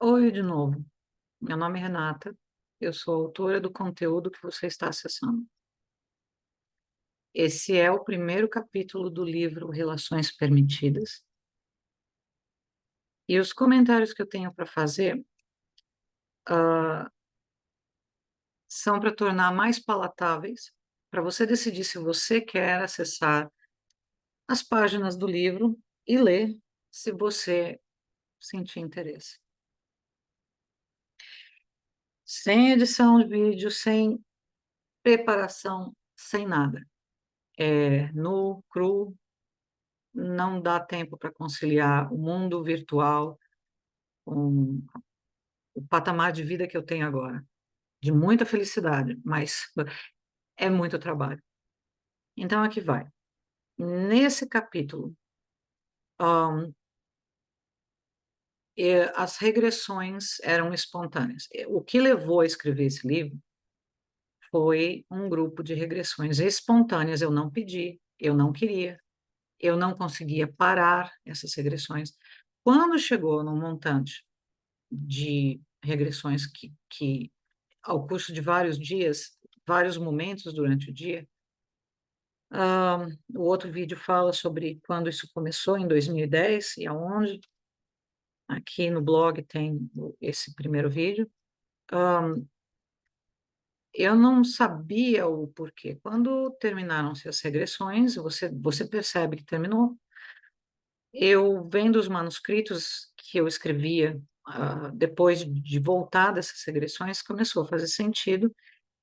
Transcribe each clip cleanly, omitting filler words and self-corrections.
Oi, de novo. Meu nome é Renata. Eu sou autora do conteúdo que você está acessando. Esse é o primeiro capítulo do livro Relações Permitidas. E os comentários que eu tenho para fazer, são para tornar mais palatáveis, para você decidir se você quer acessar as páginas do livro e ler, se você sentir interesse. Sem edição de vídeo, sem preparação, sem nada. É nu, cru. Não dá tempo para conciliar o mundo virtual com o patamar de vida que eu tenho agora, de muita felicidade, mas é muito trabalho. Então, aqui vai. Nesse capítulo, as regressões eram espontâneas. O que levou a escrever esse livro foi um grupo de regressões espontâneas. Eu não pedi, eu não queria, eu não conseguia parar essas regressões. Quando chegou no montante de regressões que ao curso de vários dias, vários momentos durante o dia. O outro vídeo fala sobre quando isso começou, em 2010, e aonde. Aqui no blog tem esse primeiro vídeo. Eu não sabia o porquê. Quando terminaram-se as regressões, você percebe que terminou. Eu vendo os manuscritos que eu escrevia, depois de voltar dessas regressões, começou a fazer sentido.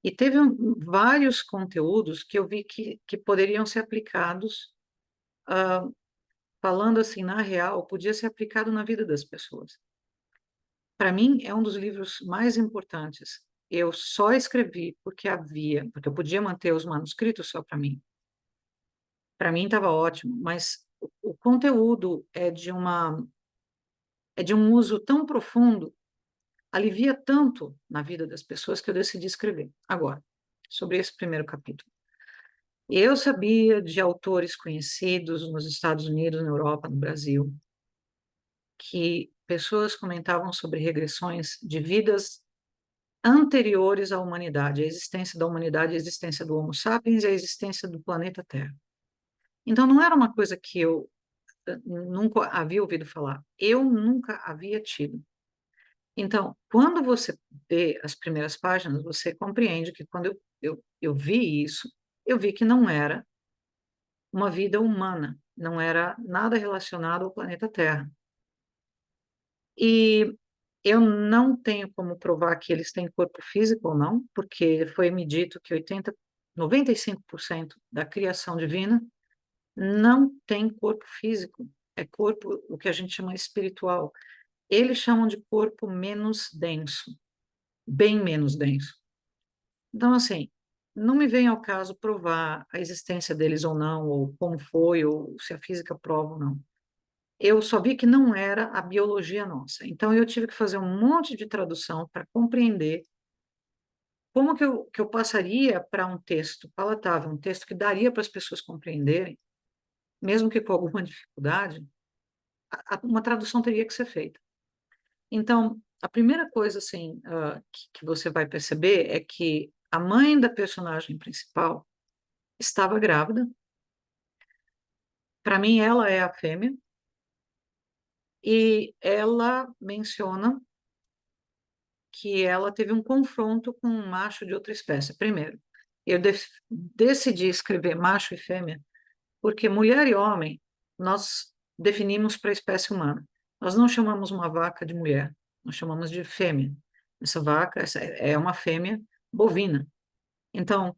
E teve vários conteúdos que eu vi que poderiam ser aplicados, falando assim, na real, podia ser aplicado na vida das pessoas. Para mim, é um dos livros mais importantes. Eu só escrevi porque eu podia manter os manuscritos só para mim. Para mim estava ótimo, mas o conteúdo é de um uso tão profundo, alivia tanto na vida das pessoas que eu decidi escrever. Agora, sobre esse primeiro capítulo. Eu sabia de autores conhecidos nos Estados Unidos, na Europa, no Brasil, que pessoas comentavam sobre regressões de vidas anteriores à humanidade, a existência da humanidade, a existência do Homo sapiens e a existência do planeta Terra. Então, não era uma coisa que eu nunca havia ouvido falar, eu nunca havia tido. Então, quando você vê as primeiras páginas, você compreende que quando eu vi isso, eu vi que não era uma vida humana, não era nada relacionado ao planeta Terra. E eu não tenho como provar que eles têm corpo físico ou não, porque foi me dito que 95% da criação divina não tem corpo físico, é corpo, o que a gente chama espiritual. Eles chamam de corpo menos denso, bem menos denso. Então, assim, não me vem ao caso provar a existência deles ou não, ou como foi, ou se a física prova ou não. Eu só vi que não era a biologia nossa. Então, eu tive que fazer um monte de tradução para compreender como que eu passaria para um texto palatável, um texto que daria para as pessoas compreenderem, mesmo que com alguma dificuldade, uma tradução teria que ser feita. Então, a primeira coisa assim, que você vai perceber é que a mãe da personagem principal estava grávida. Para mim, ela é a fêmea, e ela menciona que ela teve um confronto com um macho de outra espécie. Primeiro, eu decidi escrever macho e fêmea porque mulher e homem nós definimos para a espécie humana. Nós não chamamos uma vaca de mulher, nós chamamos de fêmea. Essa é uma fêmea bovina. Então,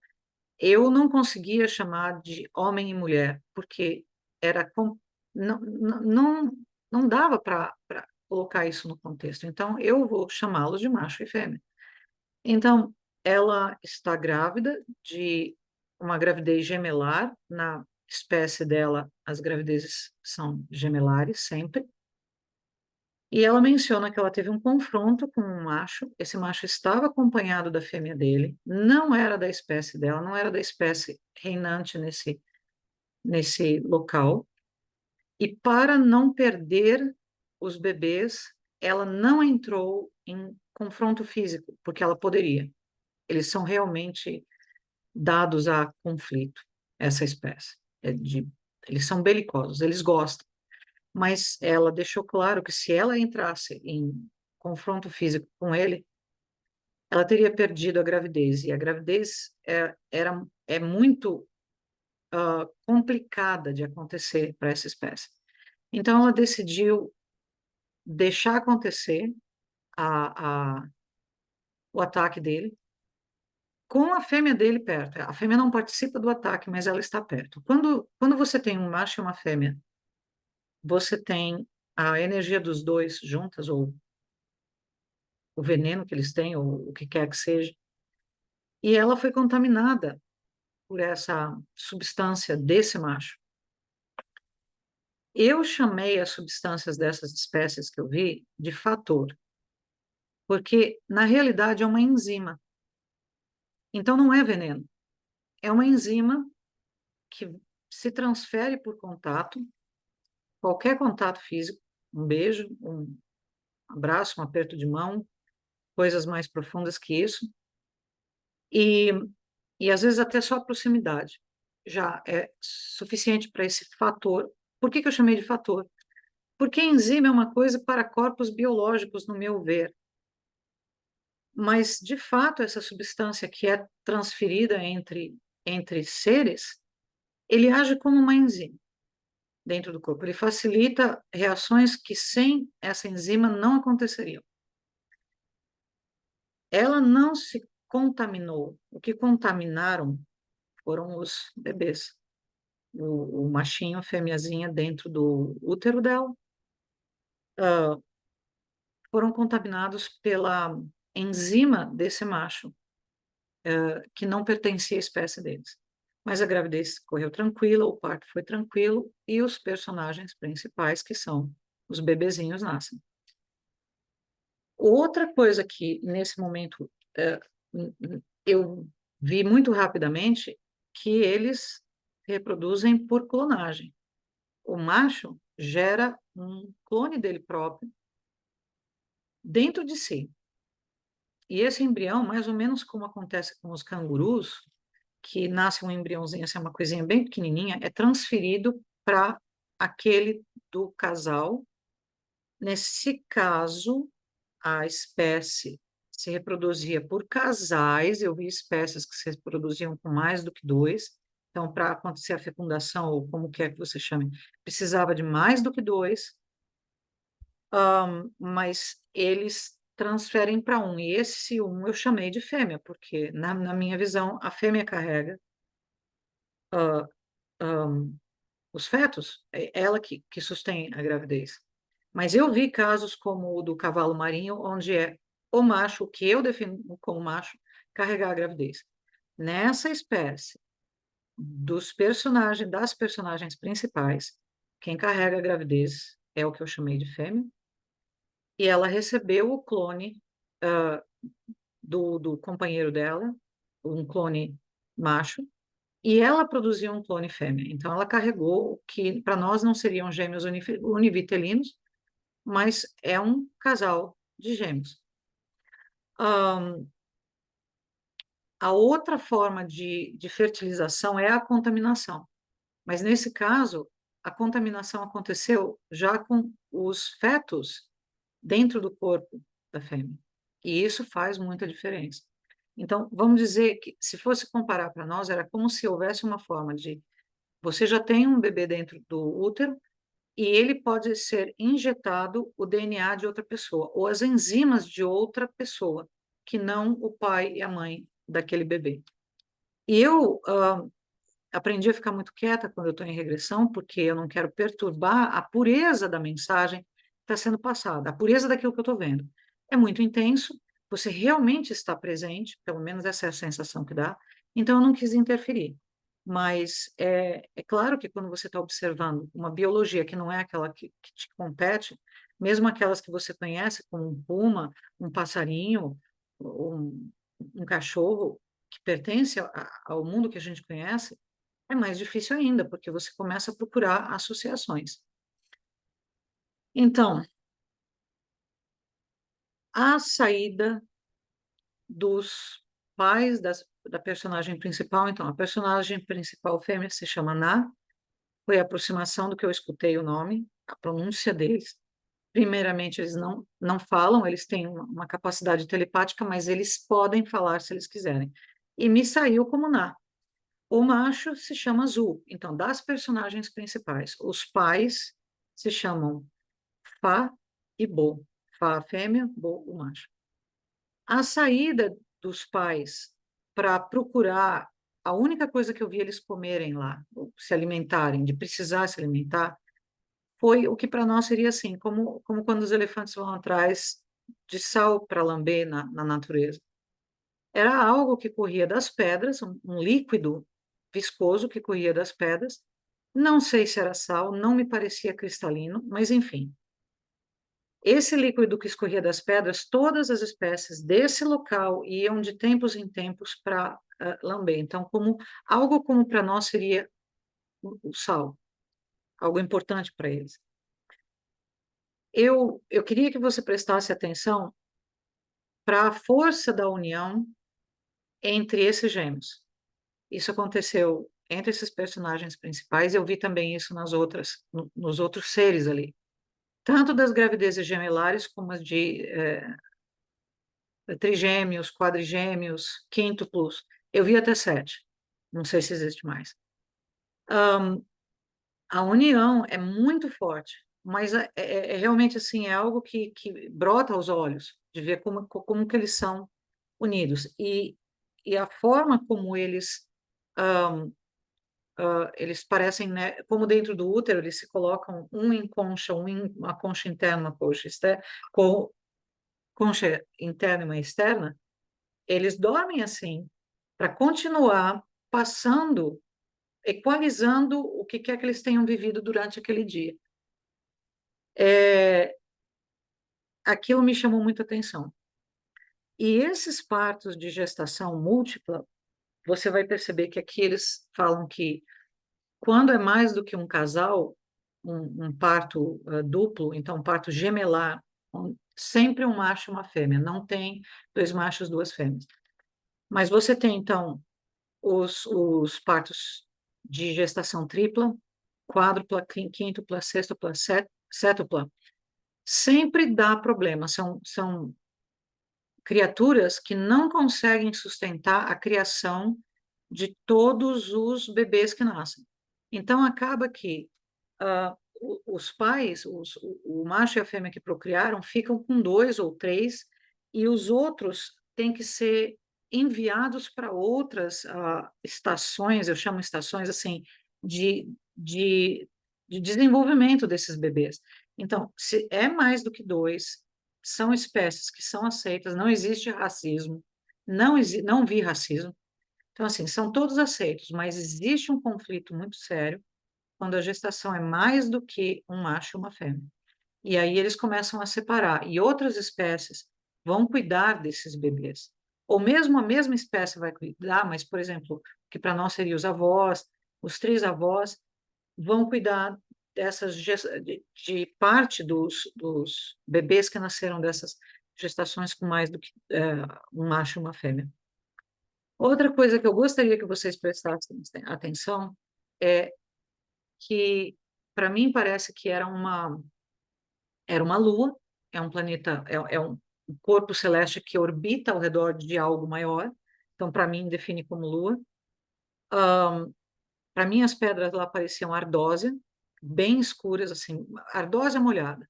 eu não conseguia chamar de homem e mulher, porque era não dava para colocar isso no contexto. Então, eu vou chamá-los de macho e fêmea. Então, ela está grávida de uma gravidez gemelar. Na espécie dela, as gravidezes são gemelares sempre. E ela menciona que ela teve um confronto com um macho. Esse macho estava acompanhado da fêmea dele, não era da espécie dela, não era da espécie reinante nesse local. E para não perder os bebês, ela não entrou em confronto físico, porque ela poderia. Eles são realmente dados a conflito, essa espécie. Eles são belicosos, eles gostam. Mas ela deixou claro que se ela entrasse em confronto físico com ele, ela teria perdido a gravidez. E a gravidez é muito complicada de acontecer para essa espécie. Então, ela decidiu deixar acontecer a, a, o ataque dele com a fêmea dele perto. A fêmea não participa do ataque, mas ela está perto. Quando você tem um macho e uma fêmea, você tem a energia dos dois juntas, ou o veneno que eles têm, ou o que quer que seja, e ela foi contaminada por essa substância desse macho. Eu chamei as substâncias dessas espécies que eu vi de fator, porque na realidade é uma enzima. Então não é veneno, é uma enzima que se transfere por contato, qualquer contato físico, um beijo, um abraço, um aperto de mão, coisas mais profundas que isso, e, e às vezes até só a proximidade já é suficiente para esse fator. Por que que eu chamei de fator? Porque enzima é uma coisa para corpos biológicos, no meu ver, mas de fato essa substância que é transferida entre seres, ele age como uma enzima dentro do corpo. Ele facilita reações que sem essa enzima não aconteceriam. Ela não se contaminou. O que contaminaram foram os bebês. O machinho, a fêmeazinha dentro do útero dela, foram contaminados pela enzima desse macho, que não pertencia à espécie deles. Mas a gravidez correu tranquila, o parto foi tranquilo e os personagens principais, que são os bebezinhos, nascem. Outra coisa que, nesse momento, eu vi muito rapidamente, que eles reproduzem por clonagem. O macho gera um clone dele próprio dentro de si. E esse embrião, mais ou menos como acontece com os cangurus, que nasce um embriãozinho, assim, uma coisinha bem pequenininha, é transferido para aquele do casal. Nesse caso, a espécie se reproduzia por casais, eu vi espécies que se reproduziam com mais do que dois, então, para acontecer a fecundação, ou como quer que você chame, precisava de mais do que dois, mas eles transferem para um, e esse um eu chamei de fêmea, porque, na minha visão, a fêmea carrega os fetos, é ela que sustém a gravidez. Mas eu vi casos como o do cavalo marinho, onde é o macho, o que eu defino como macho, carregar a gravidez. Nessa espécie, das personagens principais, quem carrega a gravidez é o que eu chamei de fêmea, e ela recebeu o clone do companheiro dela, um clone macho, e ela produziu um clone fêmea. Então, ela carregou o que para nós não seriam gêmeos univitelinos, mas é um casal de gêmeos. A outra forma de fertilização é a contaminação, mas nesse caso, a contaminação aconteceu já com os fetos dentro do corpo da fêmea, e isso faz muita diferença. Então, vamos dizer que, se fosse comparar para nós, era como se houvesse uma forma de você já tem um bebê dentro do útero e ele pode ser injetado o DNA de outra pessoa ou as enzimas de outra pessoa, que não o pai e a mãe daquele bebê. E eu aprendi a ficar muito quieta quando eu estou em regressão, porque eu não quero perturbar a pureza da mensagem que está sendo passada, a pureza daquilo que eu estou vendo. É muito intenso, você realmente está presente, pelo menos essa é a sensação que dá, então eu não quis interferir. Mas é claro que quando você está observando uma biologia que não é aquela que te compete, mesmo aquelas que você conhece, como um puma, um passarinho, um cachorro, que pertence ao mundo que a gente conhece, é mais difícil ainda, porque você começa a procurar associações. Então, a saída dos pais da personagem principal. Então, a personagem principal fêmea se chama Na, foi a aproximação do que eu escutei o nome, a pronúncia deles. Primeiramente, eles não falam, eles têm uma capacidade telepática, mas eles podem falar se eles quiserem. E me saiu como Na. O macho se chama Azul. Então, das personagens principais, os pais se chamam Fá e Bo. Fá, a fêmea, Bo, o macho. A saída dos pais para procurar a única coisa que eu vi eles comerem lá, se alimentarem, de precisar se alimentar, foi o que para nós seria assim, como quando os elefantes vão atrás de sal para lamber na natureza. Era algo que corria das pedras, um líquido viscoso que corria das pedras. Não sei se era sal, não me parecia cristalino, mas enfim. Esse líquido que escorria das pedras, todas as espécies desse local iam de tempos em tempos para lamber. Então, algo como para nós seria o sal, algo importante para eles. Eu queria que você prestasse atenção para a força da união entre esses gêmeos. Isso aconteceu entre esses personagens principais, eu vi também isso nos outros seres ali. Tanto das gravidezes gemelares, como as de trigêmeos, quadrigêmeos, quíntuplos. Eu vi até 7. Não sei se existe mais. A união é muito forte, mas é realmente assim, é algo que brota aos olhos, de ver como que eles são unidos. E a forma como eles parecem, né, como dentro do útero, eles se colocam um em concha, uma concha interna, uma concha externa, concha interna e uma externa, eles dormem assim, para continuar passando, equalizando o que quer que eles tenham vivido durante aquele dia. Aquilo me chamou muita atenção. E esses partos de gestação múltipla, você vai perceber que aqui eles falam que quando é mais do que um casal, um parto duplo, então um parto gemelar, sempre um macho e uma fêmea, não tem dois machos, duas fêmeas. Mas você tem, então, os partos de gestação tripla, quádrupla, quíntupla, sextupla, sétupla, sempre dá problema. São criaturas que não conseguem sustentar a criação de todos os bebês que nascem. Então, acaba que os pais, o macho e a fêmea que procriaram, ficam com 2 ou 3, e os outros têm que ser enviados para outras estações, eu chamo estações assim, de, de, de desenvolvimento desses bebês. Então, se é mais do que 2, são espécies que são aceitas, não existe racismo, não vi racismo. Então, assim, são todos aceitos, mas existe um conflito muito sério quando a gestação é mais do que um macho e uma fêmea. E aí eles começam a separar, e outras espécies vão cuidar desses bebês. Ou mesmo a mesma espécie vai cuidar, mas, por exemplo, que para nós seriam os avós, os trisavós, vão cuidar de parte dos bebês que nasceram dessas gestações com mais do que um macho e uma fêmea. Outra coisa que eu gostaria que vocês prestassem atenção é que, para mim, parece que era uma lua, é um planeta, é um corpo celeste que orbita ao redor de algo maior. Então, para mim, define como lua. Para mim, as pedras lá pareciam ardósia, bem escuras, assim, ardósia molhada.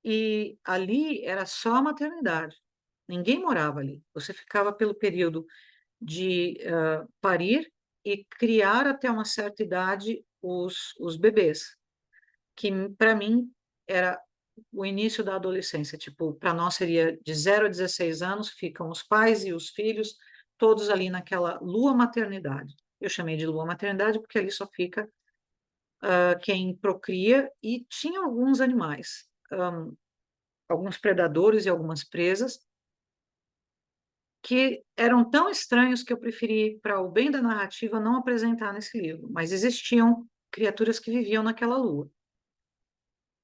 E ali era só a maternidade. Ninguém morava ali. Você ficava pelo período de parir e criar até uma certa idade os bebês, que para mim era o início da adolescência. Tipo, para nós seria de 0 a 16 anos, ficam os pais e os filhos, todos ali naquela lua maternidade. Eu chamei de lua maternidade porque ali só fica quem procria, e tinha alguns animais, alguns predadores e algumas presas, que eram tão estranhos que eu preferi, para o bem da narrativa, não apresentar nesse livro, mas existiam criaturas que viviam naquela lua.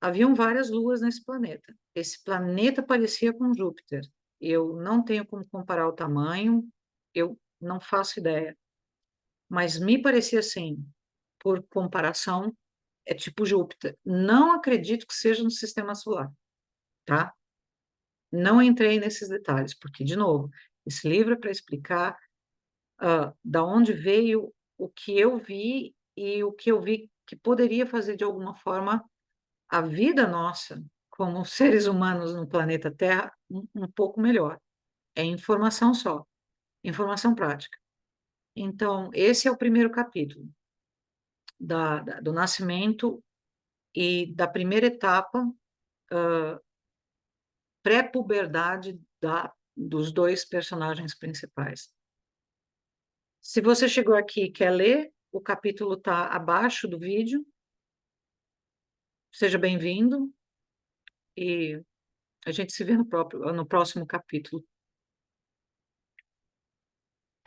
Haviam várias luas nesse planeta. Esse planeta parecia com Júpiter. Eu não tenho como comparar o tamanho, eu não faço ideia. Mas me parecia assim, por comparação, é tipo Júpiter. Não acredito que seja no sistema solar, tá? Não entrei nesses detalhes, porque, de novo, esse livro é para explicar da onde veio o que eu vi e o que eu vi que poderia fazer de alguma forma a vida nossa, como seres humanos no planeta Terra, um pouco melhor. É informação só, informação prática. Então, esse é o primeiro capítulo do nascimento e da primeira etapa pré-puberdade dos dois personagens principais. Se você chegou aqui e quer ler, o capítulo está abaixo do vídeo. Seja bem-vindo e a gente se vê no próximo capítulo.